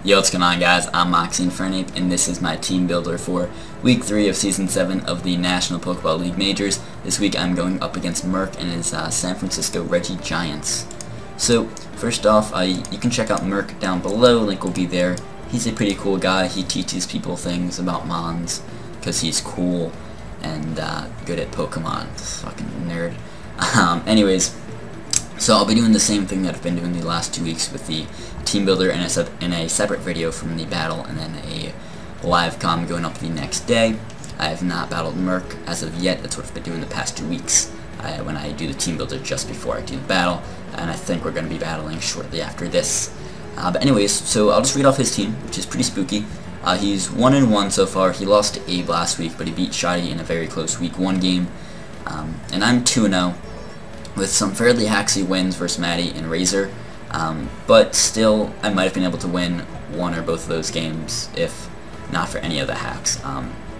Yo, what's going on, guys? I'm Moxie Infernape, and this is my team builder for Week 3 of Season 7 of the National Pokeball League Majors. This week I'm going up against Murk and his San Francisco Regigiants. So, first off, you can check out Murk down below, link will be there. He's a pretty cool guy. He teaches people things about Mons, because he's cool and good at Pokemon. Fucking nerd. Anyways, so I'll be doing the same thing that I've been doing the last 2 weeks with the team builder in a separate video from the battle, and then a live comm going up the next day. I have not battled Murk as of yet. That's what I've been doing the past 2 weeks when I do the team builder just before I do the battle, and I think we're going to be battling shortly after this. But anyways, so I'll just read off his team, which is pretty spooky. He's 1-1 so far. He lost to Abe last week, but he beat Shoddy in a very close Week 1 game. And I'm 2-0 with some fairly hacksy wins versus Maddie and Razor. But still, I might have been able to win one or both of those games if not for any of the hacks.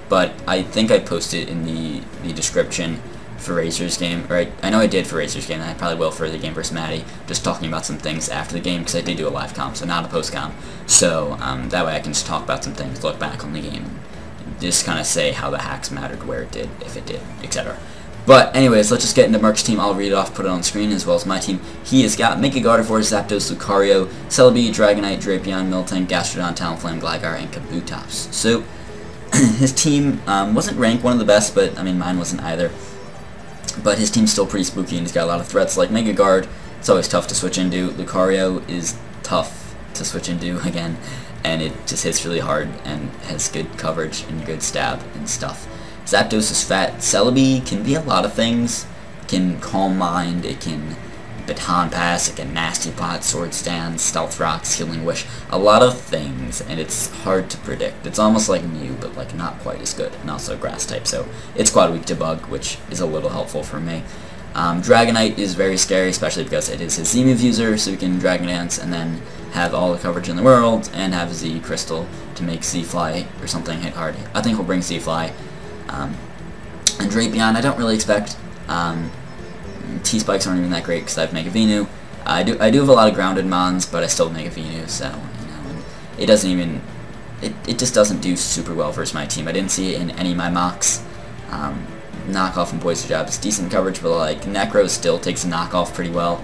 But I think I posted in the description for Razor's game, or I know I did for Razor's game, and I probably will for the game versus Maddie, just talking about some things after the game, because I did do a live comm, so not a post comm. So that way I can just talk about some things, look back on the game, and just kind of say how the hacks mattered, where it did, if it did, etc. But anyways, let's just get into Murk's team. I'll read it off, put it on screen, as well as my team. He has got Mega Gardevoir, Zapdos, Lucario, Celebi, Dragonite, Drapion, Miltank, Gastrodon, Talonflame, Gligar, and Kabutops. So, his team wasn't ranked one of the best, but, I mean, mine wasn't either. But his team's still pretty spooky, and he's got a lot of threats like Mega Guard. It's always tough to switch into. Lucario is tough to switch into, again, and it just hits really hard and has good coverage and good stab and stuff. Zapdos is fat. Celebi can be a lot of things. It can Calm Mind, it can Baton Pass, it can Nasty Plot, Sword Stand, Stealth Rocks, Healing Wish. A lot of things, and it's hard to predict. It's almost like Mew, but like not quite as good, and also Grass type, so it's quite weak to Bug, which is a little helpful for me. Dragonite is very scary, especially because it is his Z-move user, so we can Dragon Dance and then have all the coverage in the world, and have Z Crystal to make Z-Fly or something hit hard. I think he'll bring Z-Fly. And Drapion, I don't really expect. T-Spikes aren't even that great because I have Mega Venu. I do have a lot of grounded Mons, but I still have Mega Venu, so, you know, and it doesn't even, it just doesn't do super well versus my team. I didn't see it in any of my mocks. Knockoff and Poison Jab is decent coverage, but like Necro still takes a knockoff pretty well.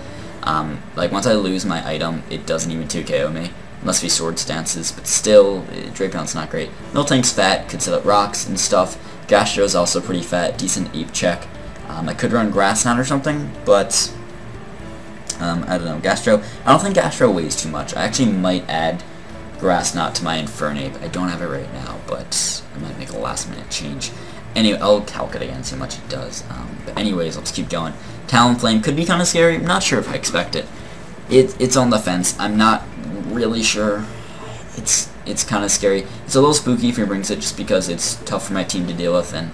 Like once I lose my item, it doesn't even 2KO me. Must be Sword Stances, but still, Drapion's not great. Miltank's fat, could set up rocks and stuff. Gastro's also pretty fat, decent Ape check. I could run Grass Knot or something, but I don't know. Gastro, I don't think Gastro weighs too much. I actually might add Grass Knot to my Infernape. I don't have it right now, but I might make a last minute change. Anyway, I'll calc it again and see how much it does. But anyways, let's keep going. Talonflame could be kind of scary. I'm not sure if I expect it. It's on the fence. I'm not really sure. It's kind of scary. It's a little spooky if he brings it, just because it's tough for my team to deal with, and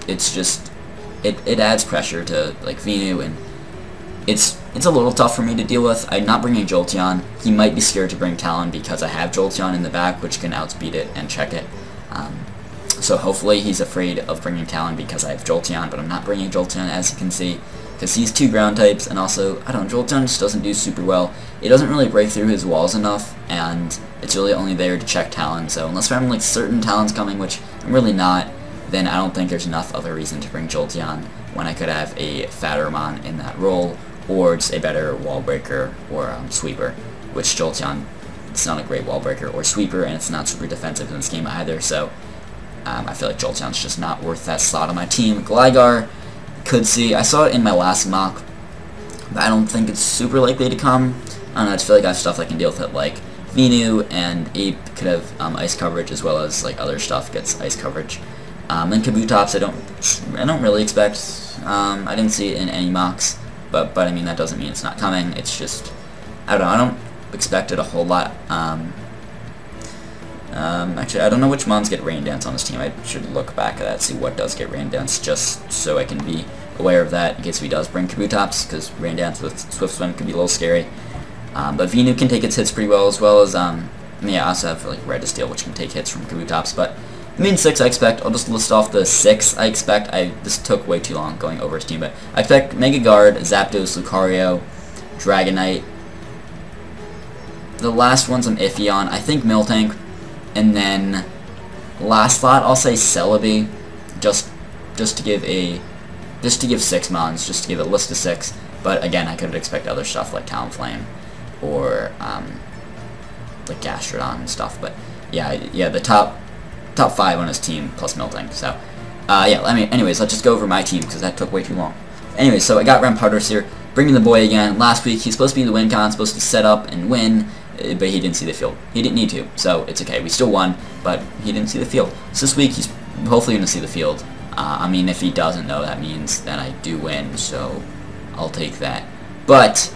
it's just it adds pressure to like Venu, and it's a little tough for me to deal with. I'm not bringing Jolteon. He might be scared to bring Talon because I have Jolteon in the back, which can outspeed it and check it. So hopefully he's afraid of bringing Talon because I have Jolteon, but I'm not bringing Jolteon, as you can see, because he's 2 ground types, and also, I don't know, Jolteon just doesn't do super well. It doesn't really break through his walls enough, and it's really only there to check Talon, so unless I'm like certain Talon's coming, which I'm really not, then I don't think there's enough other reason to bring Jolteon when I could have a fatter Mon in that role, or just a better wall breaker or sweeper, which Jolteon, it's not a great wall breaker or sweeper, and it's not super defensive in this game either, so I feel like Jolteon's just not worth that slot on my team. Gligar, could see. I saw it in my last mock, but I don't think it's super likely to come. I don't know, I just feel like I have stuff I can deal with it, like Venu and Ape could have ice coverage, as well as like other stuff gets ice coverage. And Kabutops I don't really expect. I didn't see it in any mocks, but I mean that doesn't mean it's not coming. It's just, I don't know, I don't expect it a whole lot. Actually, I don't know which Mons get Rain Dance on this team. I should look back at that, see what does get Rain Dance, just so I can be aware of that in case he does bring Kabutops, because Rain Dance with Swift Swim can be a little scary. But Venu can take its hits pretty well, as yeah, I also have like Red Steel, which can take hits from Kabutops. But the main 6 I expect, I'll just list off the 6 I expect. This took way too long going over his team, but I expect Mega Guard, Zapdos, Lucario, Dragonite, the last ones I'm iffy on. I think Miltank, and then last slot I'll say Celebi, just to give 6 mons, just to give a list of 6. But again, I could expect other stuff like Talonflame or like Gastrodon and stuff. But yeah, the top 5 on his team plus Miltank. So yeah, anyways, let's just go over my team because that took way too long. Anyways, so I got Rampardos here, bringing the boy again. Last week he's supposed to be the win con, supposed to set up and win, but he didn't see the field. He didn't need to, so it's okay. We still won, but he didn't see the field. So this week he's hopefully going to see the field. I mean, if he doesn't know, that means that I do win, so I'll take that. But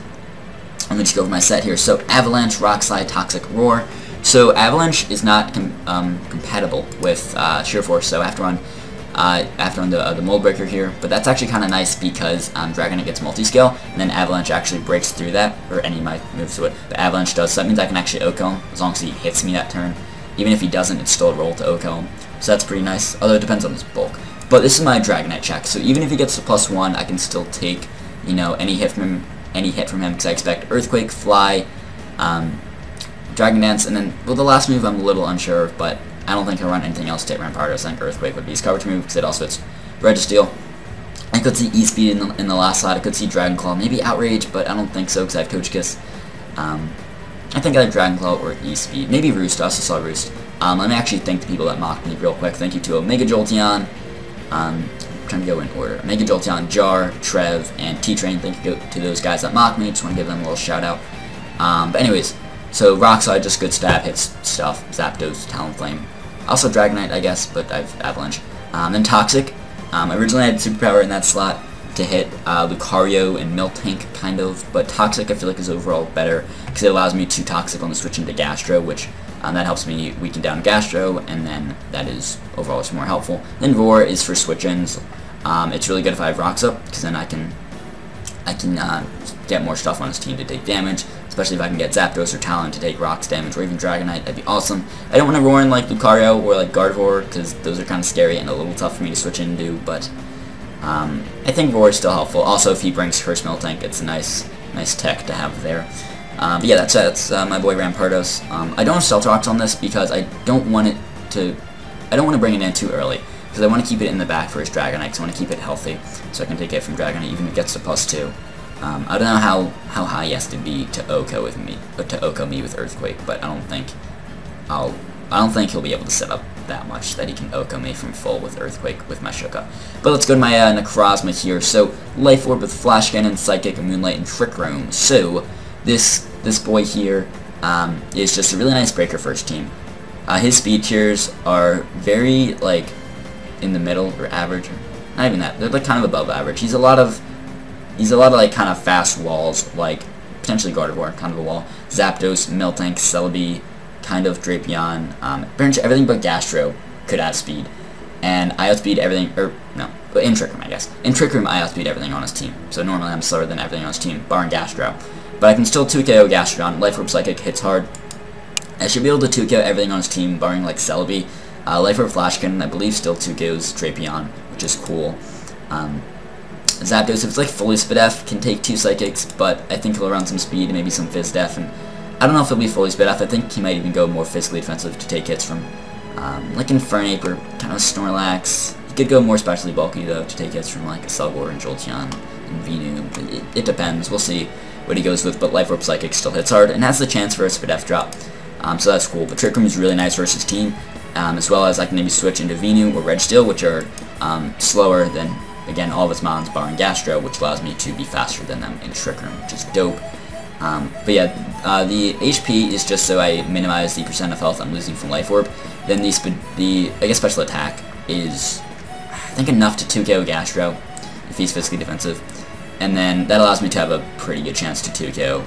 let me just go over my set here. So Avalanche, Rock Slide, Toxic, Roar. So Avalanche is not compatible with Sheer Force, so I have to run the Mold Breaker here, but that's actually kind of nice because Dragonite gets multi-scale, and then Avalanche actually breaks through that, or any of my moves to it, but Avalanche does, so that means I can actually OHKO him, as long as he hits me that turn. Even if he doesn't, it's still a roll to OHKO him, so that's pretty nice, although it depends on his bulk. But this is my Dragonite check, so even if he gets to +1, I can still take, you know, any hit from him, because I expect Earthquake, Fly, Dragon Dance, and then, well, the last move I'm a little unsure of, but I don't think I'll run anything else to hit Rampardos. I think Earthquake would be his coverage move, because it also hits Registeel. I could see E-Speed in the last slot. I could see Dragon Claw, maybe Outrage, but I don't think so, because I have Coach Kiss. I think I have Dragon Claw or E-Speed. Maybe Roost. I also saw Roost. Let me actually thank the people that mocked me real quick. Thank you to Omega Jolteon. I'm trying to go in order. Omega Jolteon, Jar, Trev, and T-Train. Thank you to those guys that mocked me. Just want to give them a little shout out. But anyways, so Rock Slide, just good stab, hits stuff. Zapdos, Talonflame. Also Dragonite, I guess, but I have Avalanche. Then Toxic. Originally I had Superpower in that slot to hit Lucario and Miltank, kind of, but Toxic I feel like is overall better because it allows me to Toxic on the switch into Gastro, which that helps me weaken down Gastro, and then that is overall just more helpful. Then Roar is for switch-ins. It's really good if I have Rocks up, because then I can get more stuff on his team to take damage, especially if I can get Zapdos or Talon to take Rocks damage, or even Dragonite. That'd be awesome. I don't want to roar in like Lucario or like Gardevoir, because those are kind of scary and a little tough for me to switch into, but I think Roar is still helpful. Also, if he brings Curse Miltank, it's a nice tech to have there. But yeah, that's my boy Rampardos. I don't have Stealth Rocks on this because I don't want to bring it in too early, because I want to keep it in the back for his Dragonite, because I want to keep it healthy, so I can take it from Dragonite even if it gets to +2. I don't know how high he has to be to OHKO me with Earthquake, but I don't think he'll be able to set up that much that he can OHKO me from full with Earthquake with my Shuka. But let's go to my Necrozma here. So Life Orb with Flash Cannon, Psychic, Moonlight, and Trick Room. So this boy here is just a really nice breaker for his team. His speed tiers are very like in the middle or average, not even that. They're like kind of above average. He's a lot of like kind of fast walls, like potentially Gardevoir, kind of a wall. Zapdos, Miltank, Celebi, kind of Drapion. Pretty much everything but Gastro could outspeed, and I outspeed everything. Or no, but in Trick Room, I guess. In Trick Room, I outspeed everything on his team. So normally I'm slower than everything on his team, barring Gastro. But I can still 2KO Gastrodon. Life Orb Psychic hits hard. I should be able to 2KO everything on his team, barring like Celebi. Life Orb Flash Cannon, I believe, still 2KOs Drapion, which is cool. Zapdos, if it's like fully Spidef, can take 2 Psychics, but I think he'll run some speed and maybe some Fizz Def, and I don't know if he'll be fully Spidef. I think he might even go more physically defensive to take hits from like Infernape or kind of Snorlax. He could go more specially bulky though to take hits from like a Selgor and Jolteon and Venu. It depends. We'll see what he goes with, but Life Orb Psychic still hits hard and has the chance for a Spidef drop. So that's cool. But Trick Room is really nice versus team, as well as I can maybe switch into Venu or Registeel, which are slower than, again, all of its mons barring Gastro, which allows me to be faster than them in Trick Room, which is dope. But yeah, the HP is just so I minimize the percent of health I'm losing from Life Orb. Then the I guess special attack is, I think, enough to 2KO Gastro if he's physically defensive. And then that allows me to have a pretty good chance to 2KO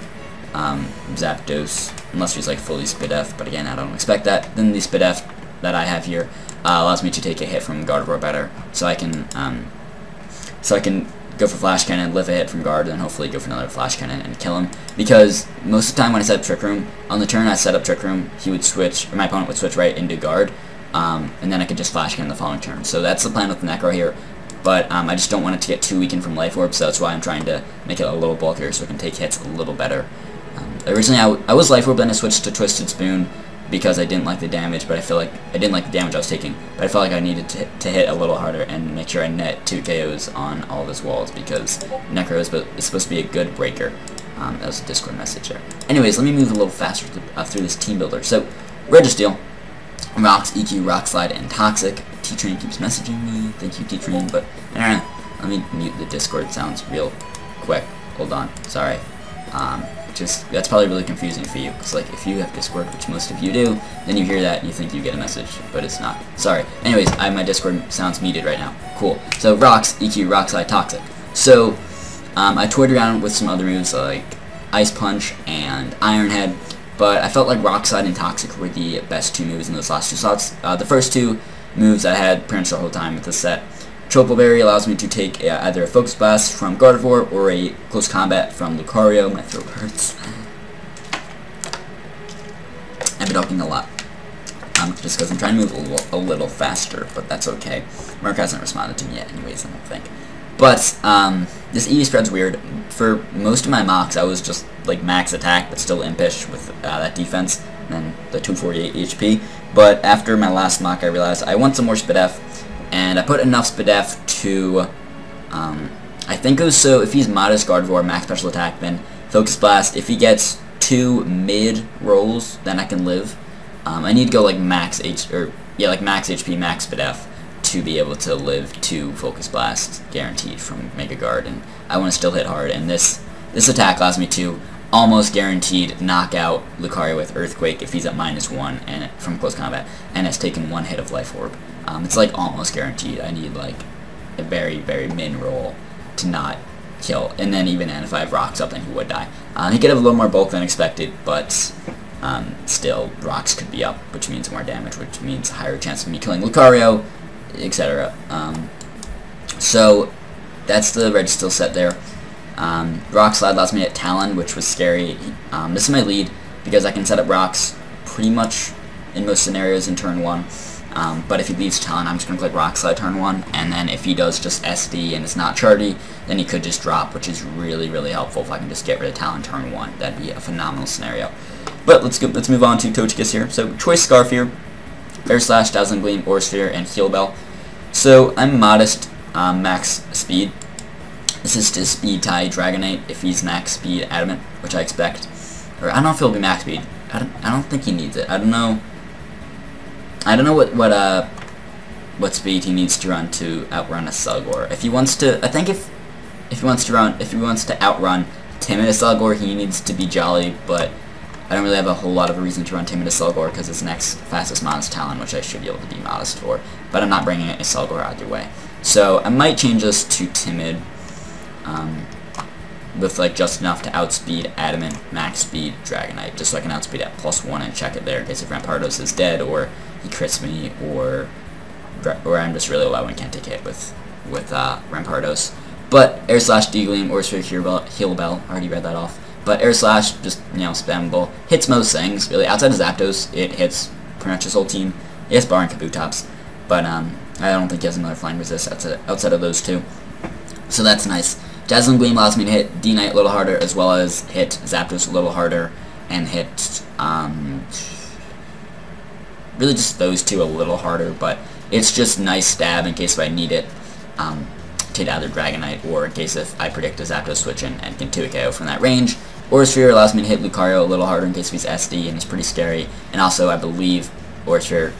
Zapdos, unless he's like fully Spidef, but again, I don't expect that. Then the Spidef that I have here allows me to take a hit from Gardevoir better, so I can go for Flash Cannon, live a hit from Guard, and hopefully go for another Flash Cannon and kill him. Because most of the time when I set up Trick Room, on the turn I set up Trick Room, he would switch, or my opponent would switch right into Guard, and then I could just Flash Cannon the following turn. So that's the plan with the Necro here. But I just don't want it to get too weakened from Life Orb, so that's why I'm trying to make it a little bulkier so it can take hits a little better. Originally, I was Life Orb, then I switched to Twisted Spoon because I didn't like the damage, but I feel like I didn't like the damage I was taking, but I felt like I needed to hit a little harder and make sure I net 2 KOs on all of his walls because Necro is supposed to be a good breaker. That was a Discord message there. Anyways, let me move a little faster through this team builder. So, Registeel, Rocks, EQ, Rock Slide, and Toxic. T-Train keeps messaging me. Thank you, T-Train, but let me mute the Discord sounds real quick. Hold on. Sorry. That's probably really confusing for you, because like if you have Discord, which most of you do, then you hear that and you think you get a message, but it's not. Sorry. Anyways, my Discord sounds muted right now. Cool. So Rocks, EQ, Rock Slide, Toxic. So I toyed around with some other moves like Ice Punch and Iron Head, but I felt like Rock Slide and Toxic were the best 2 moves in those last 2 slots. The first 2 moves I had pretty much the whole time with the set. Tropical Berry allows me to take either a Focus Blast from Gardevoir or a Close Combat from Lucario. My throat hurts. I've been talking a lot. Just because I'm trying to move a little faster, but that's okay. Murk hasn't responded to me yet anyways, I don't think. But, this EV spread's weird. For most of my mocks, I was just, like, max attack, but still impish with that defense, and then the 248 HP. But after my last mock, I realized I want some more Spidef, and I put enough Spidef to, I think it was so, if he's Modest Gardevoir, max special attack, then Focus Blast. If he gets 2 mid rolls, then I can live. I need to go, like, max HP, max Spidef, to be able to live 2 Focus Blasts guaranteed from Mega Guard, and I want to still hit hard, and this attack allows me to almost guaranteed knock out Lucario with Earthquake if he's at -1 and from close combat, and has taken 1 hit of Life Orb. It's like almost guaranteed. I need like a very, very min roll to not kill, and then even if I have Rocks up, then he would die. He could have a little more bulk than expected, but still, Rocks could be up, which means more damage, which means a higher chance of me killing Lucario, etc. So that's the Registeel set there. Rock Slide allows me to hit Talon, which was scary. This is my lead because I can set up Rocks pretty much in most scenarios in turn 1. But if he leads Talon, I'm just going to click Rock Slide turn 1, and then if he does just SD and it's not Charty, then he could just drop, which is really, really helpful if I can just get rid of Talon turn 1. That'd be a phenomenal scenario. But let's move on to Togekiss here. So Choice Scarf here, Air Slash, Dazzling Gleam, Aura Sphere, and Heal Bell. So I'm Modest max speed. This is to speed tie Dragonite if he's max speed Adamant, which I expect. Or I don't know if he'll be max speed. I don't think he needs it. I don't know what speed he needs to run to outrun a Slugor. If he wants to, I think if he wants to outrun Timid Slugor, he needs to be Jolly, but I don't really have a whole lot of a reason to run Timid Slugor because his next fastest mod is Talon, which I should be able to be Modest for. But I'm not bringing a Slugor either way. So I might change this to Timid, with like just enough to outspeed Adamant, max speed Dragonite, just so I can outspeed at +1 and check it there in case if Rampardos is dead or he crits me or I'm just really low and can't take a hit with Rampardos. But Air Slash, D-Gleam, or Sphere, Heal Bell, I already read that off. But Air Slash, just, you know, spammable. Hits most things, really. Outside of Zapdos, it hits pretty much his whole team. Yes, barring Kabutops. But I don't think he has another flying resist outside of those 2. So that's nice. Dazzling Gleam allows me to hit D-Knight a little harder, as well as hit Zapdos a little harder, and hit, really just those 2 a little harder, but it's just nice stab in case if I need it, to hit either Dragonite, or in case if I predict a Zapdos switch in and can 2KO from that range. Aura Sphere allows me to hit Lucario a little harder in case if he's SD, and he's pretty scary, and also I believe Aura Sphere,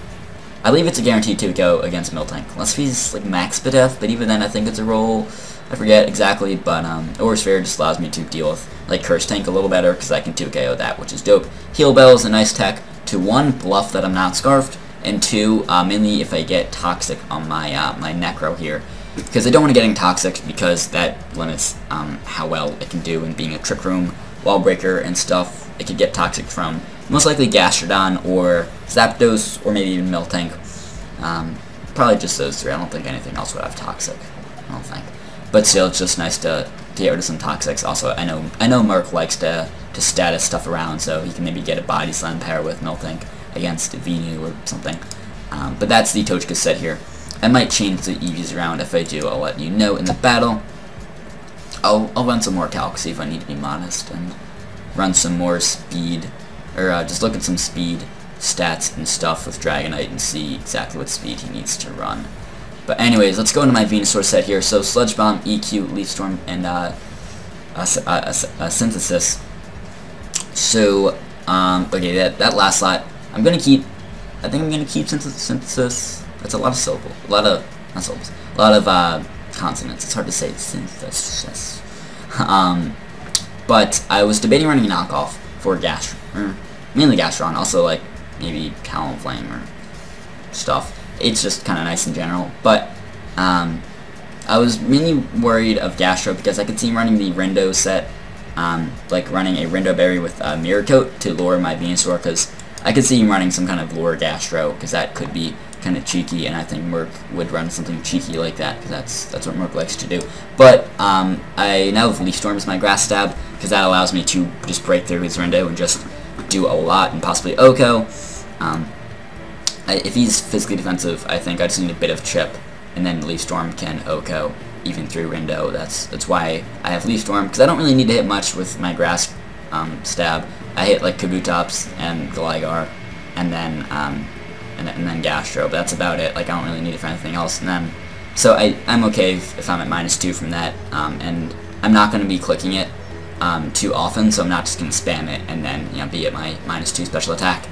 I believe it's a guaranteed 2KO against Miltank, unless he's like max Spidef, but even then I think it's a roll. I forget exactly, but Aura Sphere just allows me to deal with like Curse Tank a little better because I can 2KO that, which is dope. Heal Bell is a nice tech to 1, bluff that I'm not Scarfed, and 2, mainly if I get Toxic on my my Necro here, because I don't want to get in Toxic because that limits how well it can do in being a Trick Room, Wall Breaker, and stuff. It could get Toxic from most likely Gastrodon or Zapdos or maybe even Miltank. Probably just those 3. I don't think anything else would have Toxic. I don't think. But still, it's just nice to get rid of some Toxics. Also, I know Murk likes to status stuff around, so he can maybe get a Body Slam pair with Miltank against Venu or something. But that's the Togekiss set here. I might change the EVs around. If I do, I'll let you know in the battle. I'll run some more calc, see if I need to be Modest, and run some more speed, or just look at some speed stats and stuff with Dragonite and see exactly what speed he needs to run. But anyways, let's go into my Venusaur set here. So Sludge Bomb, EQ, Leaf Storm, and Synthesis. So okay, that last slot, I'm gonna keep. I think I'm gonna keep Synthesis. That's a lot of syllables. A lot of not syllables. A lot of consonants. It's hard to say Synthesis. But I was debating running a knockoff for mainly Gastron, also like maybe Talonflame or stuff. It's just kind of nice in general. But I was mainly worried of Gastro because I could see him running the Rindo set, like running a Rindo Berry with Mirror Coat to lure my Venusaur, because I could see him running some kind of lure Gastro, because that could be kind of cheeky, and I think Murk would run something cheeky like that, because that's what Murk likes to do. But I now have Leaf Storm as my Grass Stab, because that allows me to just break through his Rindo and just do a lot, and possibly Oko. If he's physically defensive, I think I just need a bit of chip, and then Leaf Storm can Oko even through Rindo. That's why I have Leaf Storm, because I don't really need to hit much with my Grass Stab. I hit like Kabutops and Gligar, and then Gastro, but that's about it. Like, I don't really need it for anything else. And then, so I'm okay if I'm at -2 from that, and I'm not going to be clicking it too often, so I'm not just going to spam it and then, you know, be at my -2 special attack.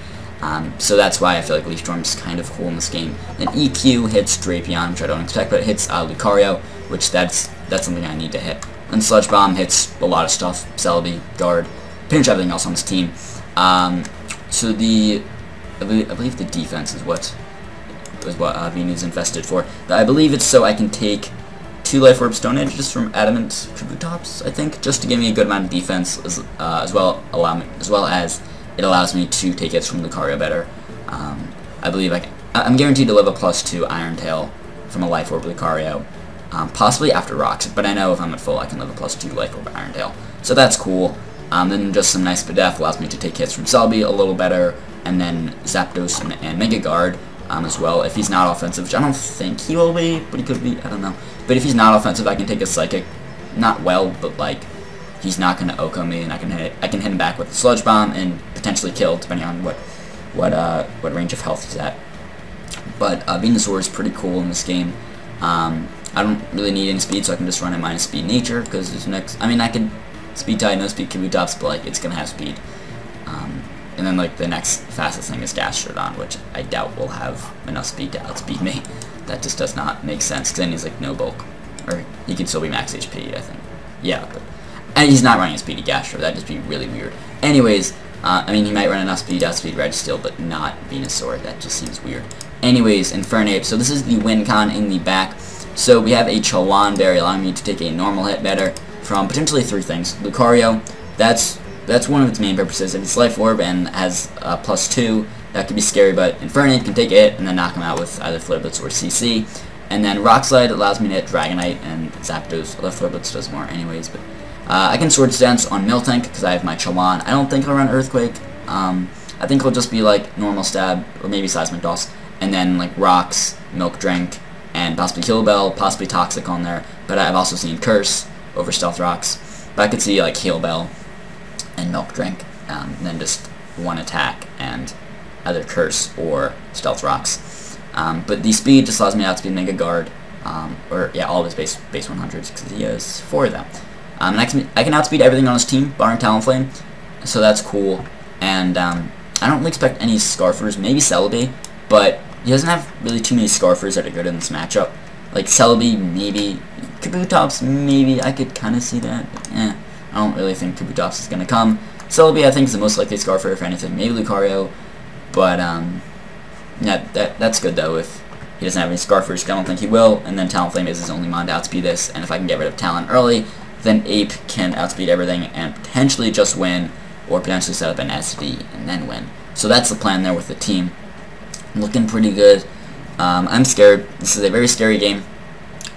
So that's why I feel like Leaf Storm's kind of cool in this game. And EQ hits Drapion, which I don't expect, but it hits Lucario, which that's something I need to hit. And Sludge Bomb hits a lot of stuff, Celebi, Guard, pretty much everything else on this team. So I believe the defense is what Venu's infested for. I believe it's so I can take 2 Life Orb Stone Edges from Adamant Kabutops, I think, just to give me a good amount of defense, as well as it allows me to take hits from Lucario better. I believe I'm guaranteed to live a +2 Iron Tail from a Life Orb Lucario, possibly after Rocks, but I know if I'm at full I can live a +2 Life Orb Iron Tail. So that's cool. Then just some nice Spadef allows me to take hits from Celebi a little better, and then Zapdos and Mega Guard as well. If he's not offensive, which I don't think he will be, but he could be, I don't know. But if he's not offensive, I can take a Psychic, not well, but like, he's not going to Oko me, and I can hit him back with a Sludge Bomb and potentially kill, depending on what range of health he's at. But Venusaur is pretty cool in this game. I don't really need any speed, so I can just run at -speed nature, because there's next, I mean, I could speed tie, no speed Kabutops, but like, it's going to have speed. And then like the next fastest thing is Gastrodon, which I doubt will have enough speed to outspeed me. That just does not make sense, because then he's like no bulk. Or he could still be max HP, I think. Yeah, but and he's not running a speedy Gastro, that'd just be really weird. Anyways, I mean, he might run enough speed to outspeed Registeel, but not Venusaur. That just seems weird. Anyways, Infernape. So this is the win con in the back. So we have a Chalon Berry allowing me to take a normal hit better from potentially 3 things. Lucario, that's one of its main purposes. If it's Life Orb and has +2, that could be scary, but Infernape can take it and then knock him out with either Flare Blitz or CC. And then Rock Slide allows me to hit Dragonite and Zapdos, although Flare Blitz does more anyways. But I can Swords Dance on Miltank because I have my Chalon. I don't think he'll run Earthquake. I think he'll just be like normal Stab or maybe Seismic Toss, and then like Rocks, Milk Drink, and possibly Heal Bell, possibly Toxic on there. But I've also seen Curse over Stealth Rocks. But I could see like Heal Bell and Milk Drink, and then just one attack and either Curse or Stealth Rocks. But the speed just allows me to outspeed Mega Guard, or yeah, all of his base 100s, because he has 4 of them. And I can outspeed everything on his team, barring Talonflame, so that's cool. And I don't really expect any Scarfers, maybe Celebi, but he doesn't have really too many Scarfers that are good in this matchup. Like Celebi, maybe. Kabutops, maybe. I could kind of see that. I don't really think Kabutops is going to come. Celebi, I think, is the most likely Scarfer, if anything. Maybe Lucario, but yeah, that's good, though, if he doesn't have any Scarfers. I don't think he will, and then Talonflame is his only mon to outspeed this, and if I can get rid of Talon early, then Ape can outspeed everything and potentially just win, or potentially set up an SD and then win. So that's the plan there with the team. Looking pretty good. I'm scared. This is a very scary game,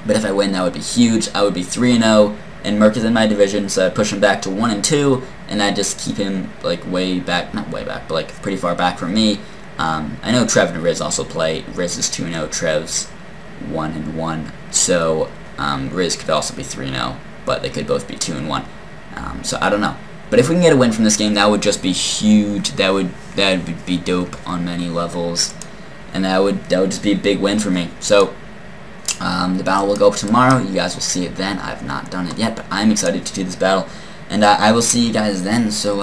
but if I win, that would be huge. I would be 3-0, and Murk is in my division, so I'd push him back to 1-2, and I'd just keep him like way back, not way back, but like pretty far back from me. I know Trev and Riz also play. Riz is 2-0, Trev's 1-1, so Riz could also be 3-0, but they could both be 2-1. So I don't know. But if we can get a win from this game, that would just be huge. That would be dope on many levels, and that would just be a big win for me. So the battle will go up tomorrow. You guys will see it then. I've not done it yet, but I'm excited to do this battle, and I will see you guys then. So